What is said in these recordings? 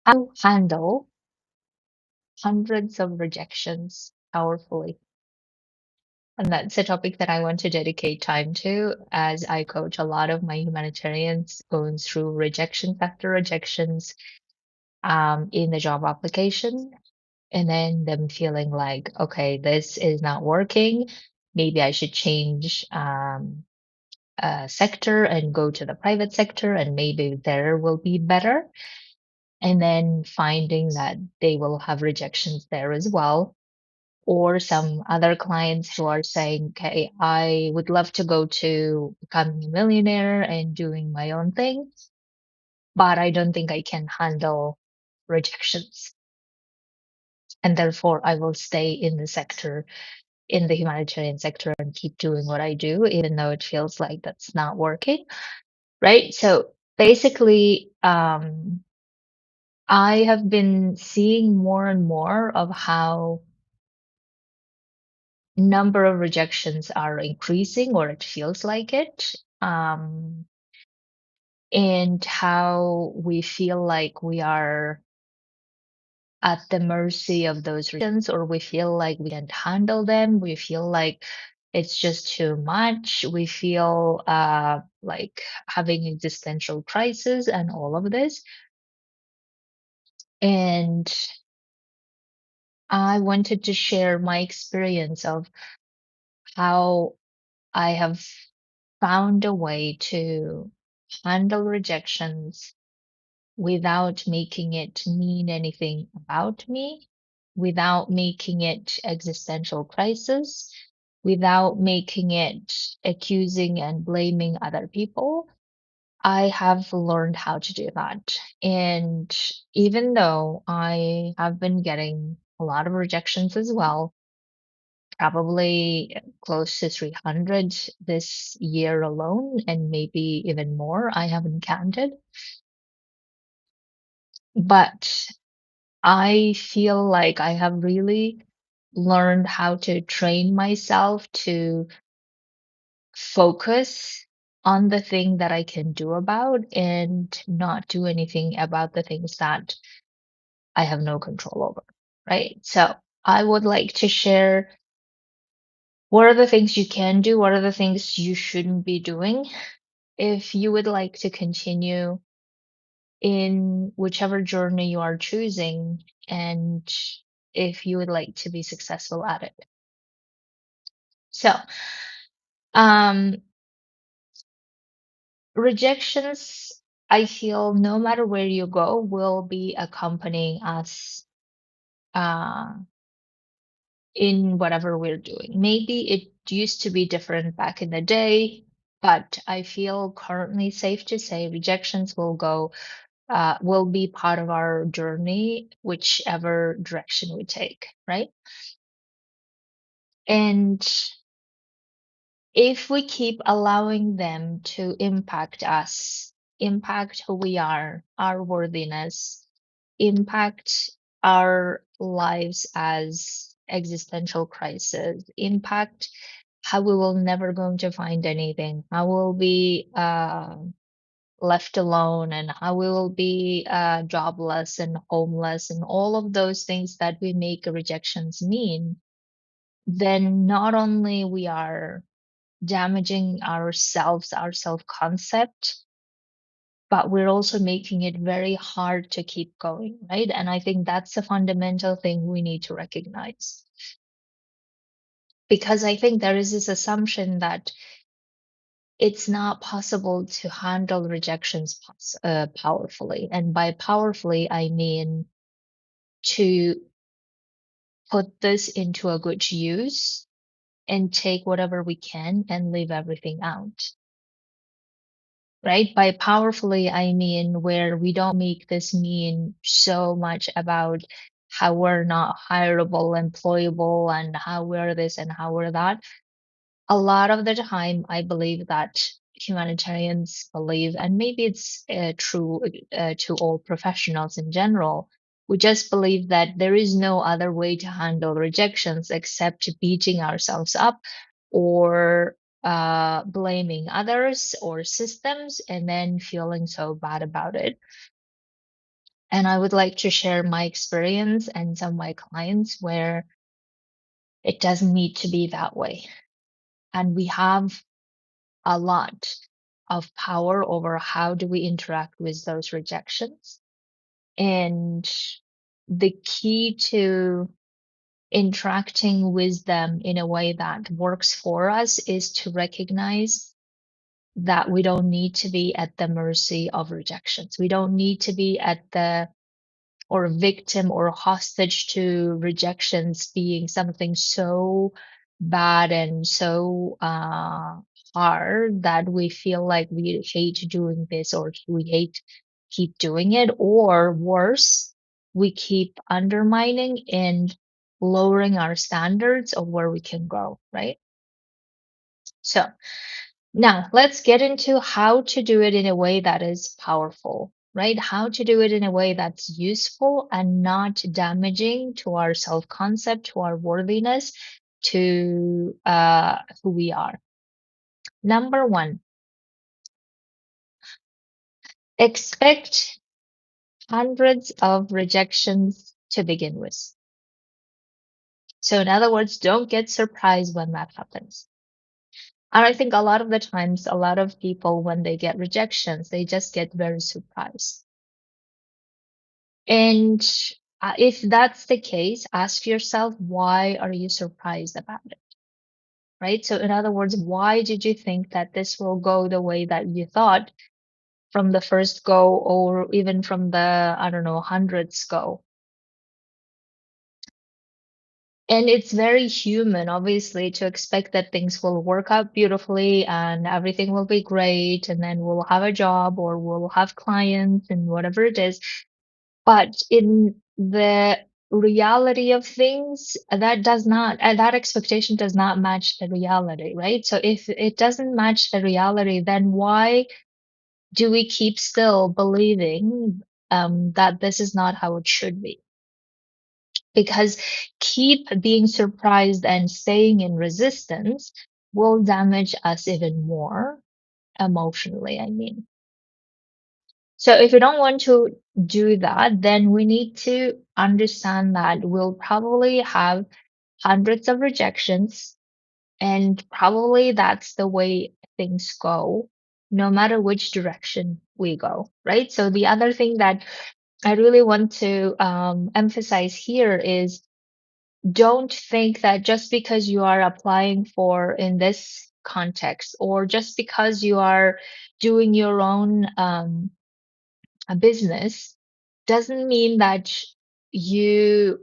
How to handle hundreds of rejections powerfully. And that's a topic that I want to dedicate time to as I coach a lot of my humanitarians going through rejections after rejections in the job application, and then them feeling like, okay, this is not working. Maybe I should change sector and go to the private sector, and maybe there will be better. And then finding that they will have rejections there as well, or some other clients who are saying, okay, I would love to go to becoming a millionaire and doing my own thing, but I don't think I can handle rejections. And therefore, I will stay in the sector, in the humanitarian sector, and keep doing what I do, even though it feels like that's not working. Right. So basically, I have been seeing more and more of how number of rejections are increasing, or it feels like it, and how we feel like we are at the mercy of those rejections, or we feel like we can't handle them. We feel like it's just too much. We feel like having existential crisis and all of this. And I wanted to share my experience of how I have found a way to handle rejections without making it mean anything about me, without making it existential crisis, without making it accusing and blaming other people. I have learned how to do that. And even though I have been getting a lot of rejections as well, probably close to 300 this year alone, and maybe even more. I haven't counted. But I feel like I have really learned how to train myself to focus on the thing that I can do about and not do anything about the things that I have no control over. Right. So I would like to share what are the things you can do, what are the things you shouldn't be doing if you would like to continue in whichever journey you are choosing, and if you would like to be successful at it. So, um, rejections, I feel no matter where you go, will be accompanying us uh, in whatever we're doing. Maybe it used to be different back in the day, but I feel currently safe to say rejections will be part of our journey, whichever direction we take, right? And if we keep allowing them to impact us, impact who we are, our worthiness, impact our lives as existential crisis, impact how we will never going to find anything, how we'll be left alone, and how we will be jobless and homeless, and all of those things that we make rejections mean, then not only we are damaging ourselves, our self concept, but we're also making it very hard to keep going, right? And I think that's a fundamental thing we need to recognize. Because I think there is this assumption that it's not possible to handle rejections powerfully. And by powerfully, I mean to put this into a good use and take whatever we can and leave everything out. Right? By powerfully, I mean where we don't make this mean so much about how we're not hireable, employable, and how we're this and how we're that. A lot of the time, I believe that humanitarians believe, and maybe it's true to all professionals in general, we just believe that there is no other way to handle rejections except beating ourselves up, or blaming others or systems, and then feeling so bad about it. And I would like to share my experience and some of my clients where it doesn't need to be that way. And we have a lot of power over how do we interact with those rejections. And the key to interacting with them in a way that works for us is to recognize that we don't need to be at the mercy of rejections. We don't need to be at the or victim or hostage to rejections being something so bad and so hard that we feel like we hate doing this or we hate keep doing it, or worse, we keep undermining and lowering our standards of where we can go, right? So now, let's get into how to do it in a way that is powerful, right? How to do it in a way that's useful and not damaging to our self concept, to our worthiness, to who we are. Number one, expect hundreds of rejections to begin with. So, in other words, don't get surprised when that happens. And I think a lot of the times, a lot of people, when they get rejections, they just get very surprised. And if that's the case, ask yourself, why are you surprised about it? Right? So, in other words, why did you think that this will go the way that you thought from the first go, or even from the, I don't know, hundredths go? And it's very human, obviously, to expect that things will work out beautifully and everything will be great, and then we'll have a job or we'll have clients and whatever it is. But in the reality of things, that expectation does not match the reality, right? So if it doesn't match the reality, then why do we keep still believing that this is not how it should be? Because keep being surprised and staying in resistance will damage us even more emotionally, I mean. So if we don't want to do that, then we need to understand that we'll probably have hundreds of rejections, and probably that's the way things go, no matter which direction we go, right? So the other thing that I really want to emphasize here is, don't think that just because you are applying for in this context, or just because you are doing your own a business, doesn't mean that you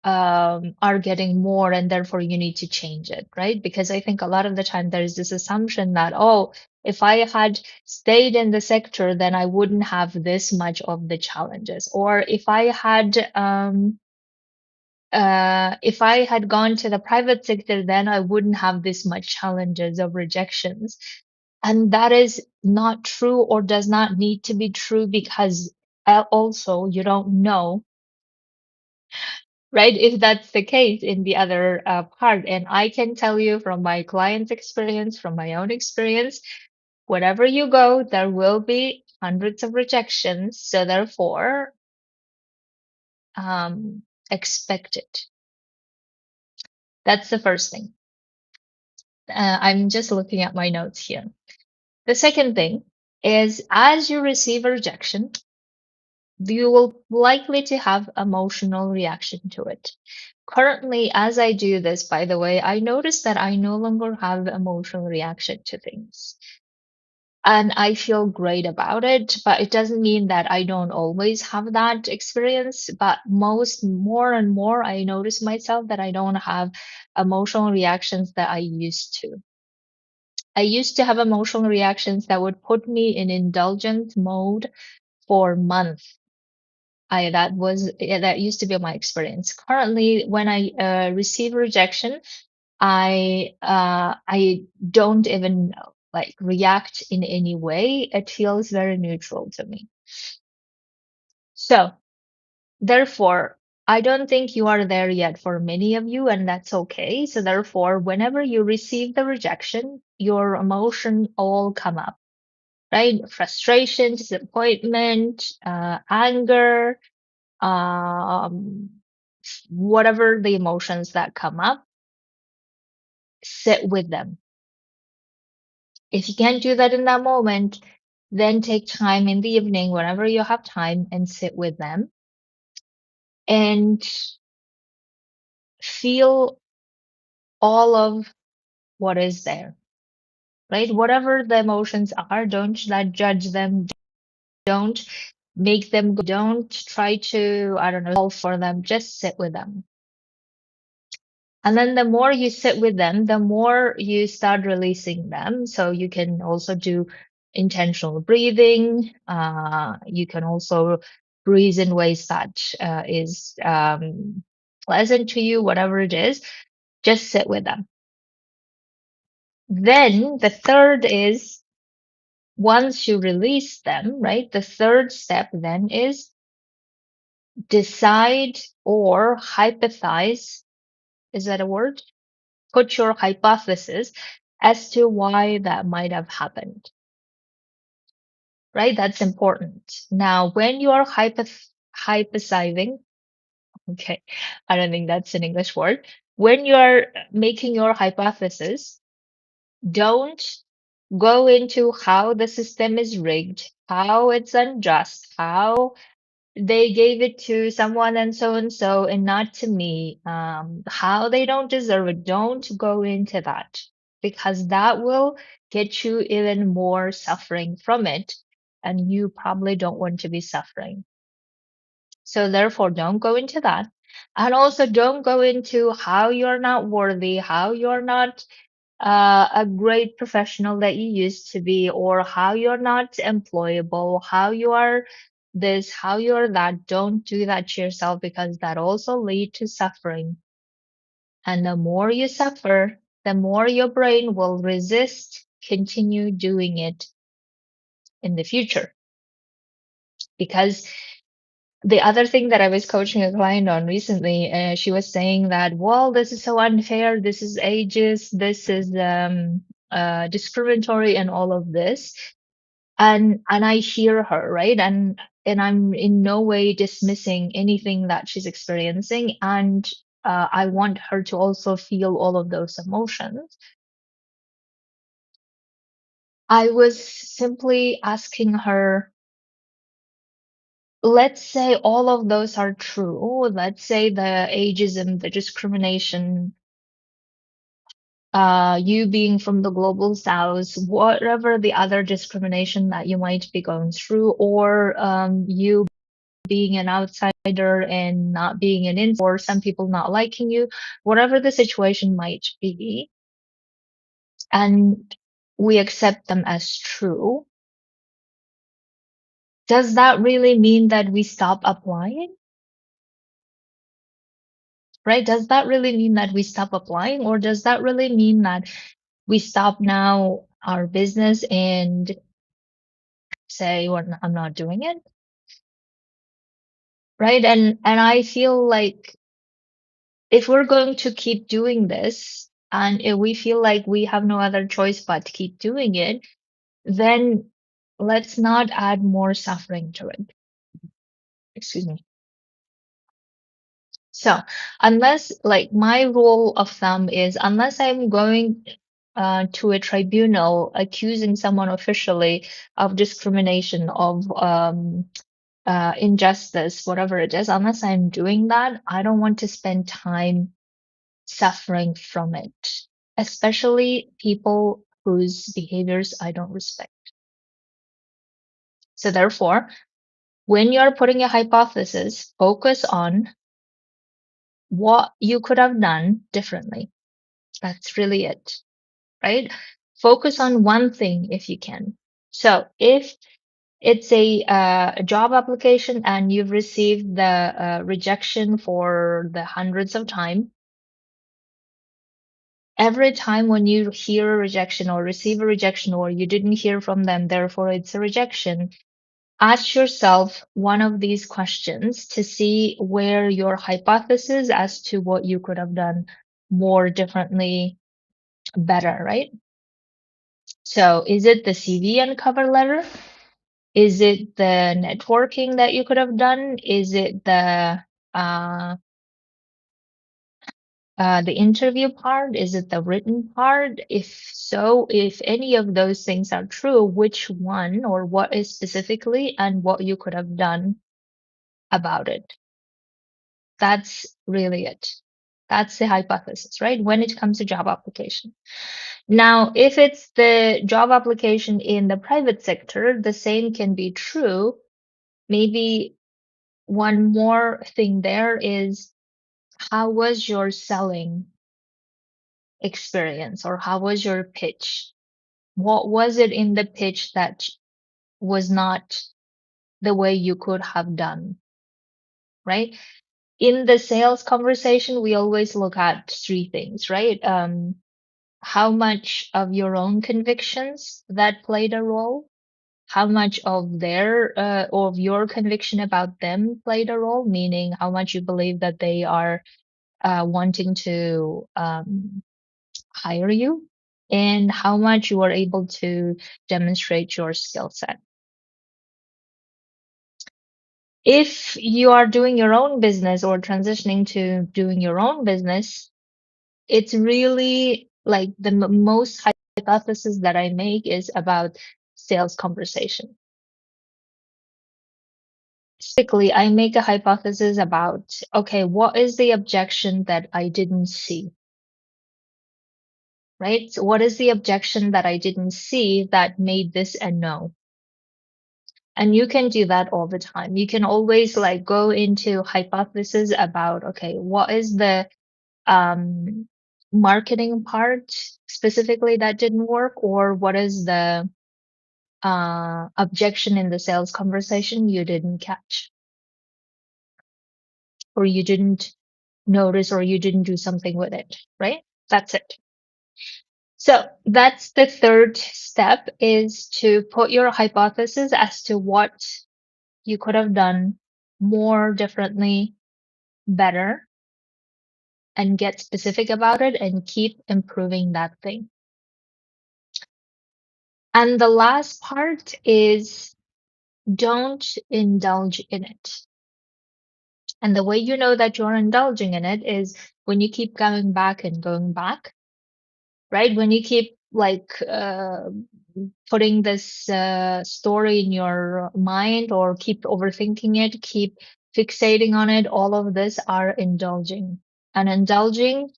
are getting more and therefore you need to change it, right? Because I think a lot of the time there's this assumption that, oh, if I had stayed in the sector, then I wouldn't have this much of the challenges. Or if I had gone to the private sector, then I wouldn't have this much challenges of rejections. And that is not true, or does not need to be true, because also you don't know, right? If that's the case in the other part. And I can tell you from my client's experience, from my own experience, wherever you go, there will be hundreds of rejections. So therefore, um, expect it. That's the first thing. I'm just looking at my notes here. The second thing is, as you receive a rejection, you will likely to have emotional reaction to it. Currently, as I do this, by the way, I notice that I no longer have emotional reaction to things. And I feel great about it, but it doesn't mean that I don't always have that experience. But more and more, I notice myself that I don't have emotional reactions that I used to. I used to have emotional reactions that would put me in indulgent mode for months. That used to be my experience. Currently, when I receive rejection, I don't even like react in any way. It feels very neutral to me. So therefore, I don't think you are there yet for many of you, and that's okay. So therefore, whenever you receive the rejection, your emotion all come up. right? Frustration, disappointment, anger, um, whatever the emotions that come up, sit with them. If you can't do that in that moment, then take time in the evening, whenever you have time, and sit with them and feel all of what is there, right? Whatever the emotions are, don't judge them, don't make them go, don't try to, I don't know, solve for them, just sit with them. And then the more you sit with them, the more you start releasing them. So you can also do intentional breathing. You can also breathe in ways that is pleasant to you, whatever it is, just sit with them. Then the third is once you release them, right? The third step then is decide or hypothesize. Is that a word? Put your hypothesis as to why that might have happened, right? That's important. Now, when you are hypothesizing, okay, I don't think that's an English word. When you are making your hypothesis, don't go into how the system is rigged, how it's unjust, how they gave it to someone and so and not to me, how they don't deserve it. Don't go into that because that will get you even more suffering from it, and you probably don't want to be suffering. So therefore, don't go into that. And also don't go into how you're not worthy, how you're not a great professional that you used to be, or how you're not employable, how you are this, how you're that. Don't do that to yourself because that also lead to suffering. And the more you suffer, the more your brain will resist continue doing it in the future. Because the other thing that I was coaching a client on recently, she was saying that, well, this is so unfair, this is ageist, this is discriminatory, and all of this. And I hear her, right? And I'm in no way dismissing anything that she's experiencing, and I want her to also feel all of those emotions. I was simply asking her, let's say all of those are true. Let's say the ageism, the discrimination, you being from the global south, whatever the other discrimination that you might be going through, or you being an outsider and not being an in, or some people not liking you, whatever the situation might be, and we accept them as true. Does that really mean that we stop applying? Right? Does that really mean that we stop applying, or does that really mean that we stop now our business and say, well, I'm not doing it? Right? And I feel like if we're going to keep doing this, and if we feel like we have no other choice but to keep doing it, then let's not add more suffering to it. Excuse me. So, unless, like, my rule of thumb is unless I'm going to a tribunal accusing someone officially of discrimination, of injustice, whatever it is, unless I'm doing that, I don't want to spend time suffering from it, especially people whose behaviors I don't respect. So, therefore, when you're putting a hypothesis, focus on what you could have done differently. That's really it, right? Focus on one thing if you can. So if it's a job application and you've received the rejection for the hundreds of time, every time when you hear a rejection or receive a rejection or you didn't hear from them, therefore it's a rejection, ask yourself one of these questions to see where your hypothesis as to what you could have done more differently, better, right? So is it the CV and cover letter? Is it the networking that you could have done? Is it uh, the interview part? Is it the written part? If so, if any of those things are true, which one or what is specifically and what you could have done about it? That's really it. That's the hypothesis, right? When it comes to job application. Now, if it's the job application in the private sector, the same can be true. Maybe one more thing there is, how was your selling experience, or how was your pitch? What was it in the pitch that was not the way you could have done, right? In the sales conversation, we always look at three things, right? How much of your own convictions that played a role, how much of their of your conviction about them played a role, meaning how much you believe that they are wanting to hire you, and how much you are able to demonstrate your skill set. If you are doing your own business or transitioning to doing your own business, it's really like the most hypothesis that I make is about sales conversation. Typically, I make a hypothesis about, okay, what is the objection that I didn't see? Right? So what is the objection that I didn't see that made this a no? And you can do that all the time. You can always like go into hypothesis about, okay, what is the um, marketing part specifically that didn't work, or what is the objection in the sales conversation you didn't catch, or you didn't notice, or you didn't do something with it, right? That's it. So that's the third step, is to put your hypothesis as to what you could have done more differently, better, and get specific about it and keep improving that thing. And the last part is, don't indulge in it. And the way you know that you're indulging in it is when you keep going back and going back, right? When you keep like putting this story in your mind, or keep overthinking it, keep fixating on it, all of this are indulging. And indulging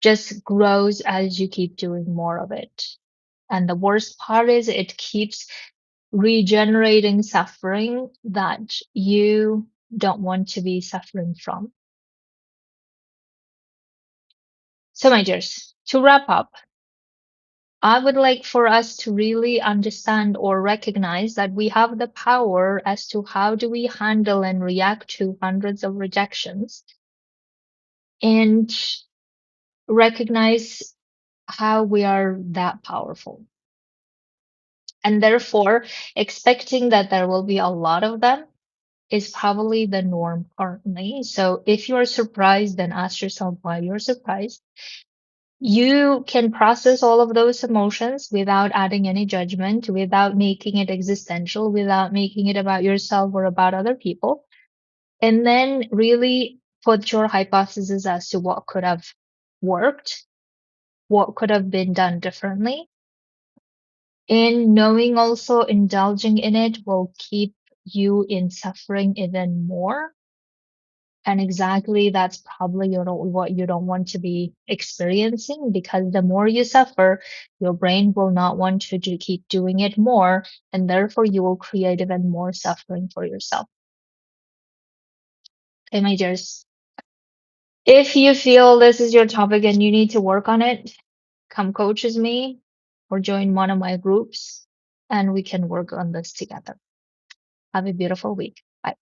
just grows as you keep doing more of it. And the worst part is it keeps regenerating suffering that you don't want to be suffering from. So, my dears, to wrap up, I would like for us to really understand or recognize that we have the power as to how do we handle and react to hundreds of rejections, and recognize how we are that powerful. And therefore, expecting that there will be a lot of them is probably the norm currently. So if you're surprised, then ask yourself why you're surprised. You can process all of those emotions without adding any judgment, without making it existential, without making it about yourself or about other people. And then really put your hypothesis as to what could have worked, what could have been done differently. And knowing also indulging in it will keep you in suffering even more. And exactly that's probably what you don't want to be experiencing, because the more you suffer, your brain will not want to keep doing it more, and therefore you will create even more suffering for yourself. Okay, my dears. If you feel this is your topic and you need to work on it, come coach with me or join one of my groups and we can work on this together. Have a beautiful week.